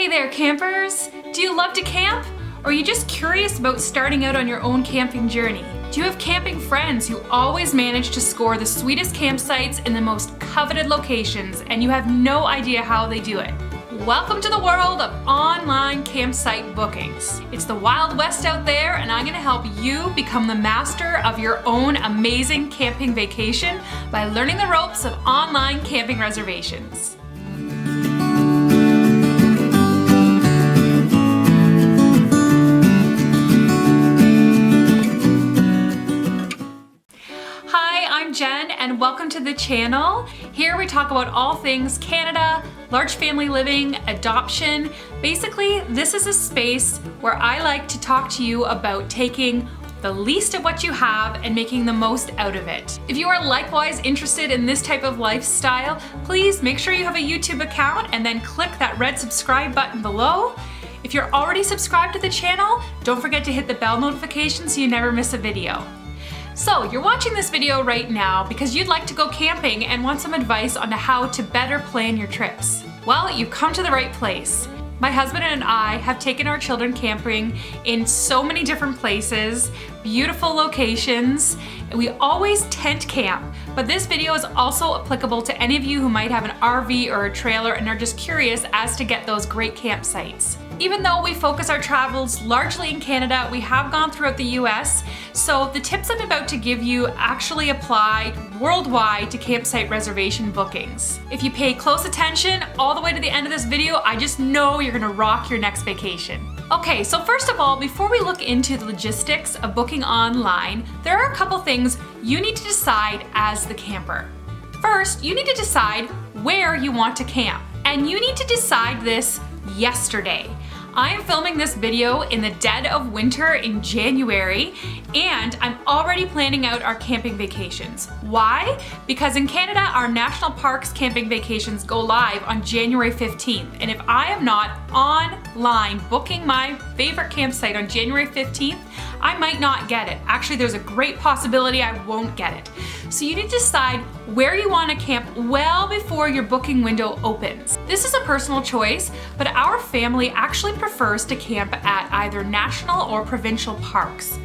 Hey there campers! Do you love to camp? Or are you just curious about starting out on your own camping journey? Do you have camping friends who always manage to score the sweetest campsites in the most coveted locations and you have no idea how they do it? Welcome to the world of online campsite bookings. It's the Wild West out there and I'm gonna help you become the master of your own amazing camping vacation by learning the ropes of online camping reservations. I'm Jen and welcome to the channel. Here we talk about all things Canada, large family living, adoption. Basically, this is a space where I like to talk to you about taking the least of what you have and making the most out of it. If you are likewise interested in this type of lifestyle, please make sure you have a YouTube account and then click that red subscribe button below. If you're already subscribed to the channel, don't forget to hit the bell notification so you never miss a video. So you're watching this video right now because you'd like to go camping and want some advice on how to better plan your trips. Well, you've come to the right place. My husband and I have taken our children camping in so many different places, beautiful locations. We always tent camp, but this video is also applicable to any of you who might have an RV or a trailer and are just curious as to get those great campsites. Even though we focus our travels largely in Canada, we have gone throughout the US, so the tips I'm about to give you actually apply worldwide to campsite reservation bookings. If you pay close attention all the way to the end of this video, I just know you're gonna rock your next vacation. Okay, so first of all, before we look into the logistics of booking online, there are a couple things you need to decide as the camper. First, you need to decide where you want to camp, and you need to decide this yesterday. I am filming this video in the dead of winter in January, and I'm already planning out our camping vacations. Why? Because in Canada, our national parks camping vacations go live on January 15th, and if I am not online booking my favorite campsite on January 15th, I might not get it. Actually, there's a great possibility I won't get it. So you need to decide where you want to camp well before your booking window opens. This is a personal choice, but our family actually prefers to camp at either national or provincial parks.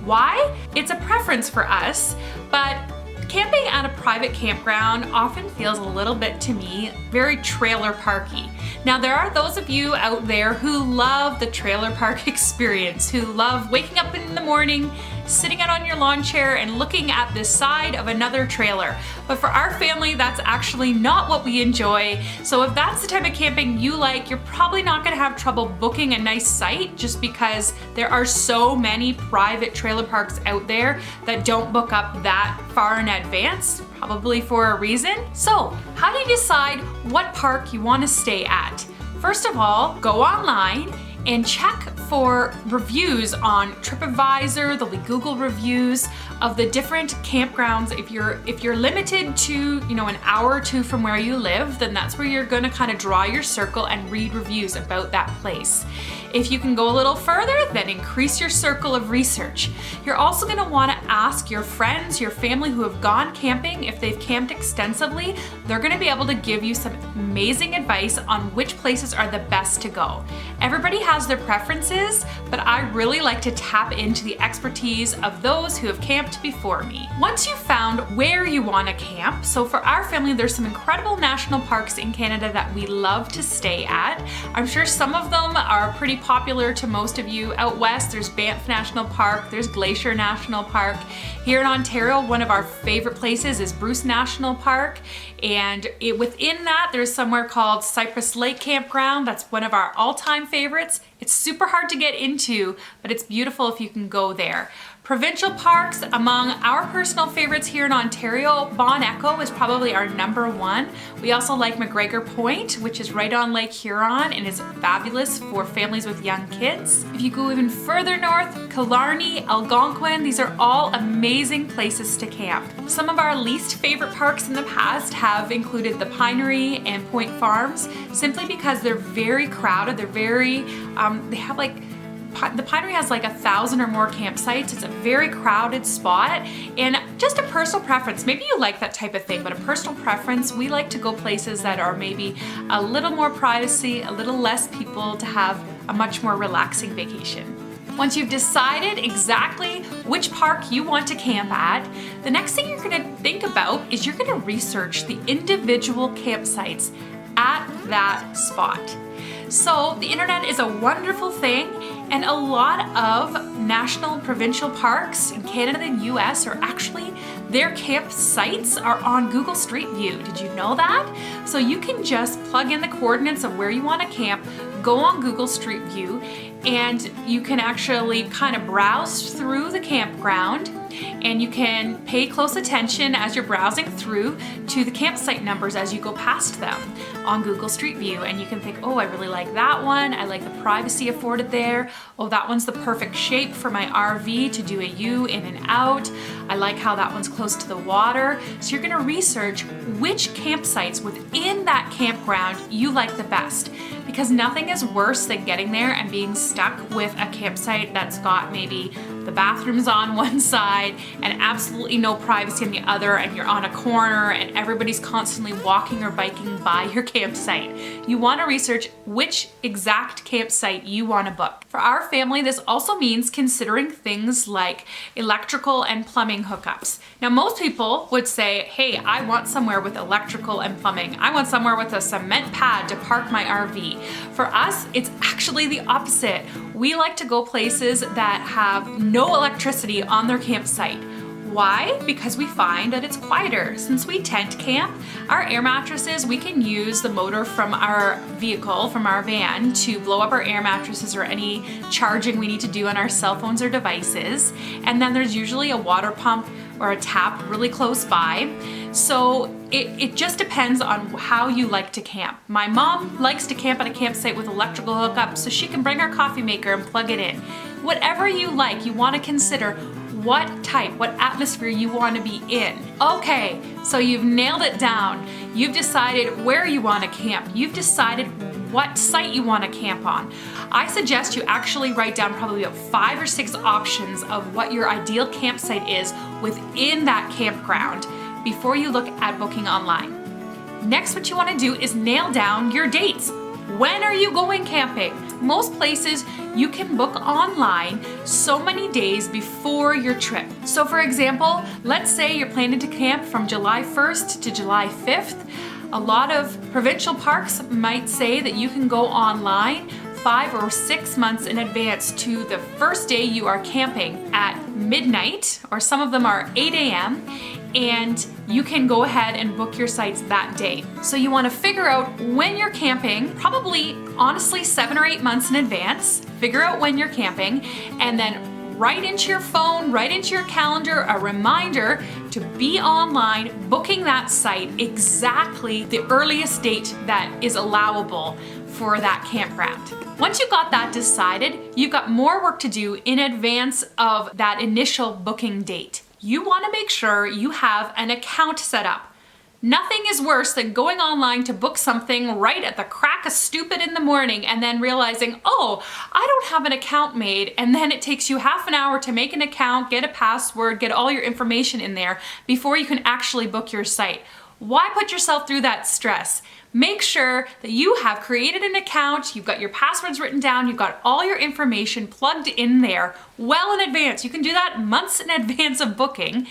Why? It's a preference for us, but camping at a private campground often feels a little bit, to me, very trailer parky. Now there are those of you out there who love the trailer park experience, who love waking up in the morning, sitting out on your lawn chair and looking at the side of another trailer. But for our family, that's actually not what we enjoy. So if that's the type of camping you like, you're probably not gonna have trouble booking a nice site just because there are so many private trailer parks out there that don't book up that far in advance, probably for a reason. So how do you decide what park you wanna stay at? First of all, go online and check for reviews on TripAdvisor. There'll be Google reviews of the different campgrounds. If you're limited to, an hour or two from where you live, then that's where you're gonna kind of draw your circle and read reviews about that place. If you can go a little further, then increase your circle of research. You're also gonna wanna ask your friends, your family who have gone camping, if they've camped extensively, they're gonna be able to give you some amazing advice on which places are the best to go. Everybody has their preferences, but I really like to tap into the expertise of those who have camped before me. Once you've found where you wanna camp, so for our family, there's some incredible national parks in Canada that we love to stay at. I'm sure some of them are pretty popular to most of you. Out west, there's Banff National Park, there's Glacier National Park. Here in Ontario, one of our favorite places is Bruce National Park, and within that, there's somewhere called Cypress Lake Campground. That's one of our all-time favorites. It's super hard to get into, but it's beautiful if you can go there. Provincial parks, among our personal favorites here in Ontario, Bon Echo is probably our #1. We also like McGregor Point, which is right on Lake Huron and is fabulous for families with young kids. If you go even further north, Killarney, Algonquin, these are all amazing places to camp. Some of our least favorite parks in the past have included the Pinery and Point Farms, simply because they're very crowded. They're very, they have like the Pinery has like 1,000 or more campsites. It's a very crowded spot, and just a personal preference. Maybe you like that type of thing, but a personal preference, we like to go places that are maybe a little more privacy, a little less people, to have a much more relaxing vacation. Once you've decided exactly which park you want to camp at, the next thing you're gonna think about is you're gonna research the individual campsites at that spot. So the internet is a wonderful thing, and a lot of national provincial parks in Canada and US are actually, their campsites are on Google Street View. Did you know that? So you can just plug in the coordinates of where you want to camp, go on Google Street View, and you can actually kind of browse through the campground, and you can pay close attention as you're browsing through to the campsite numbers as you go past them on Google Street View. And you can think, oh, I really like that one. I like the privacy afforded there. Oh, that one's the perfect shape for my RV to do a U in and out. I like how that one's close to the water. So you're gonna research which campsites within that campground you like the best, because nothing is worse than getting there and being stuck with a campsite that's got maybe the bathrooms on one side and absolutely no privacy on the other, and you're on a corner and everybody's constantly walking or biking by your campsite. You want to research which exact campsite you want to book. For our family, this also means considering things like electrical and plumbing hookups. Now, most people would say, hey, I want somewhere with electrical and plumbing. I want somewhere with a cement pad to park my RV. For us, it's actually the opposite. We like to go places that have no electricity on their campsite. Why? Because we find that it's quieter. Since we tent camp, our air mattresses, we can use the motor from our vehicle, from our van, to blow up our air mattresses or any charging we need to do on our cell phones or devices. And then there's usually a water pump or a tap really close by. So it just depends on how you like to camp. My mom likes to camp at a campsite with electrical hookup so she can bring her coffee maker and plug it in. Whatever you like, you want to consider what type, what atmosphere you want to be in. Okay, so you've nailed it down. You've decided where you want to camp. You've decided what site you want to camp on. I suggest you actually write down probably about 5 or 6 options of what your ideal campsite is within that campground before you look at booking online. Next, what you want to do is nail down your dates. When are you going camping? Most places you can book online so many days before your trip. So for example, let's say you're planning to camp from July 1st to July 5th. A lot of provincial parks might say that you can go online 5 or 6 months in advance to the first day you are camping at midnight, or some of them are 8 a.m. and you can go ahead and book your sites that day. So you want to figure out when you're camping, probably honestly 7 or 8 months in advance. Figure out when you're camping, and then write into your phone, write into your calendar a reminder to be online booking that site exactly the earliest date that is allowable for that campground. Once you've got that decided, you've got more work to do in advance of that initial booking date. You want to make sure you have an account set up. Nothing is worse than going online to book something right at the crack of stupid in the morning and then realizing, oh, I don't have an account made, and then it takes you half an hour to make an account, get a password, get all your information in there before you can actually book your site. Why put yourself through that stress? Make sure that you have created an account, you've got your passwords written down, you've got all your information plugged in there well in advance. You can do that months in advance of booking.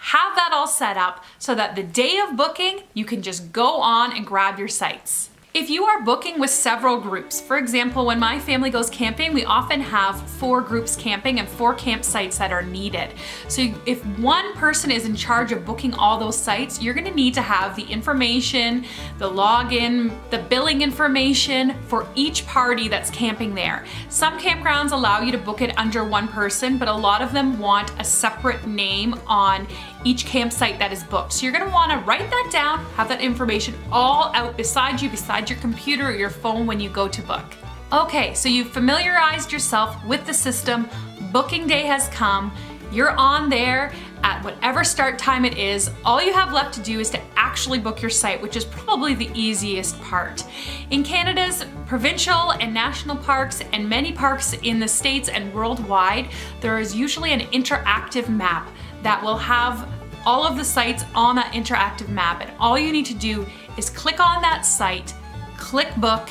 Have that all set up so that the day of booking, you can just go on and grab your sites. If you are booking with several groups, for example, when my family goes camping, we often have 4 groups camping and 4 campsites that are needed. So if one person is in charge of booking all those sites, you're gonna need to have the information, the login, the billing information for each party that's camping there. Some campgrounds allow you to book it under one person, but a lot of them want a separate name on each campsite that is booked. So you're gonna wanna write that down, have that information all out beside you, beside your computer or your phone when you go to book. Okay, so you've familiarized yourself with the system, booking day has come, you're on there, at whatever start time it is. All you have left to do is to actually book your site, which is probably the easiest part. In Canada's provincial and national parks and many parks in the States and worldwide, there is usually an interactive map that will have all of the sites on that interactive map, and all you need to do is click on that site, click book,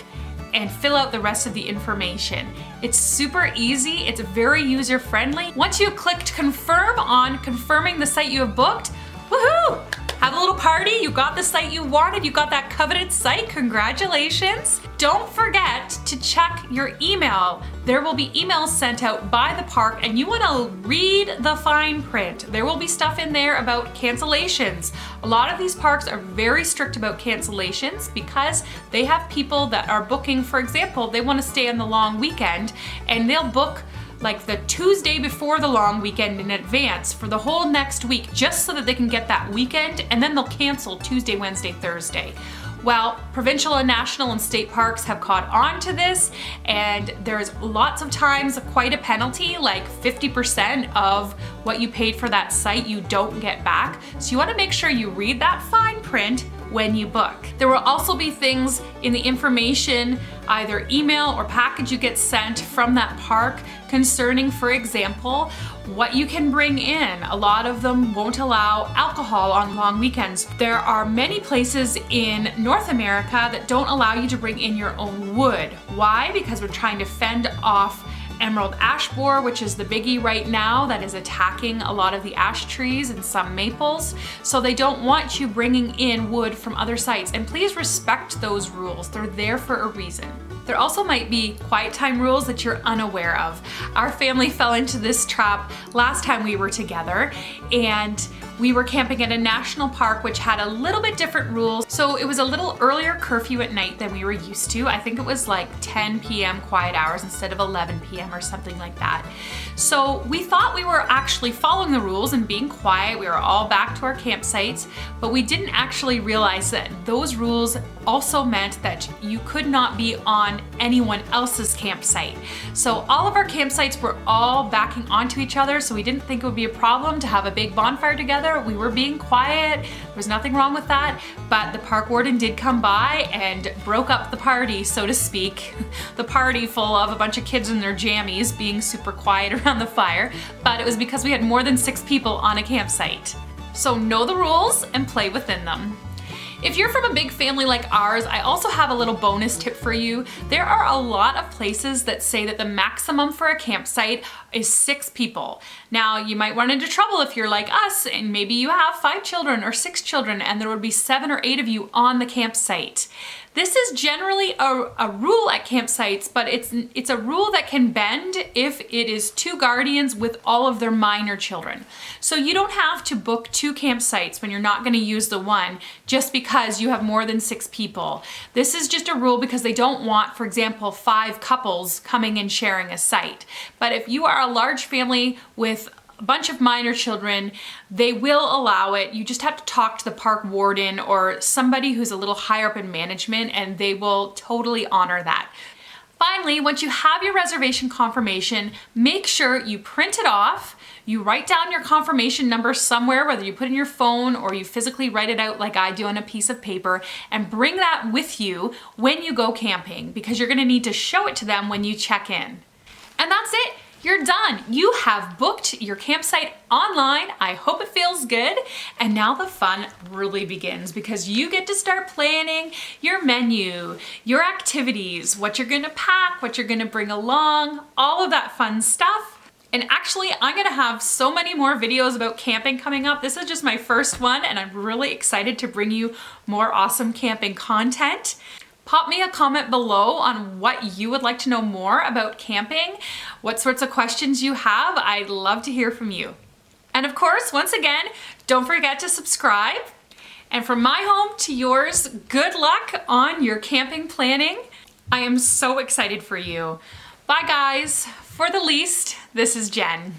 and fill out the rest of the information. It's super easy, it's very user-friendly. Once you've clicked confirm on confirming the site you have booked, woohoo! Have a little party, you got the site you wanted, you got that coveted site, congratulations. Don't forget to check your email. There will be emails sent out by the park and you wanna read the fine print. There will be stuff in there about cancellations. A lot of these parks are very strict about cancellations because they have people that are booking, for example, they wanna stay on the long weekend and they'll book like the Tuesday before the long weekend in advance for the whole next week, just so that they can get that weekend, and then they'll cancel Tuesday, Wednesday, Thursday. Well, provincial and national and state parks have caught on to this, and there's lots of times quite a penalty, like 50% of what you paid for that site you don't get back. So you wanna make sure you read that fine print when you book. There will also be things in the information, either email or package you get sent from that park concerning, for example, what you can bring in. A lot of them won't allow alcohol on long weekends. There are many places in North America that don't allow you to bring in your own wood. Why? Because we're trying to fend off emerald ash borer, which is the biggie right now that is attacking a lot of the ash trees and some maples. So they don't want you bringing in wood from other sites, and please respect those rules. They're there for a reason. There also might be quiet time rules that you're unaware of. Our family fell into this trap last time we were together, and we were camping at a national park which had a little bit different rules. So it was a little earlier curfew at night than we were used to. I think it was like 10 p.m. quiet hours instead of 11 p.m. or something like that. So we thought we were actually following the rules and being quiet. We were all back to our campsites, but we didn't actually realize that those rules also meant that you could not be on anyone else's campsite. So all of our campsites were all backing onto each other, so we didn't think it would be a problem to have a big bonfire together. We were being quiet, there was nothing wrong with that, but the park warden did come by and broke up the party, so to speak. The party full of a bunch of kids in their jammies being super quiet around the fire, but it was because we had more than 6 people on a campsite. So know the rules and play within them. If you're from a big family like ours, I also have a little bonus tip for you. There are a lot of places that say that the maximum for a campsite is 6 people. Now, you might run into trouble if you're like us and maybe you have 5 children or 6 children and there would be 7 or 8 of you on the campsite. This is generally a rule at campsites, but it's a rule that can bend if it is 2 guardians with all of their minor children. So you don't have to book 2 campsites when you're not going to use the one just because you have more than 6 people. This is just a rule because they don't want, for example, 5 couples coming and sharing a site. But if you are a large family with a bunch of minor children, they will allow it. You just have to talk to the park warden or somebody who's a little higher up in management, and they will totally honor that. Finally, once you have your reservation confirmation, make sure you print it off. You write down your confirmation number somewhere, whether you put it in your phone or you physically write it out like I do on a piece of paper, and bring that with you when you go camping, because you're gonna need to show it to them when you check in. And that's it. You're done. You have booked your campsite online. I hope it feels good. And now the fun really begins, because you get to start planning your menu, your activities, what you're gonna pack, what you're gonna bring along, all of that fun stuff. And actually, I'm gonna have so many more videos about camping coming up. This is just my first one, and I'm really excited to bring you more awesome camping content. Pop me a comment below on what you would like to know more about camping, what sorts of questions you have. I'd love to hear from you. And of course, once again, don't forget to subscribe. And from my home to yours, good luck on your camping planning. I am so excited for you. Bye guys. For the least, this is Jen.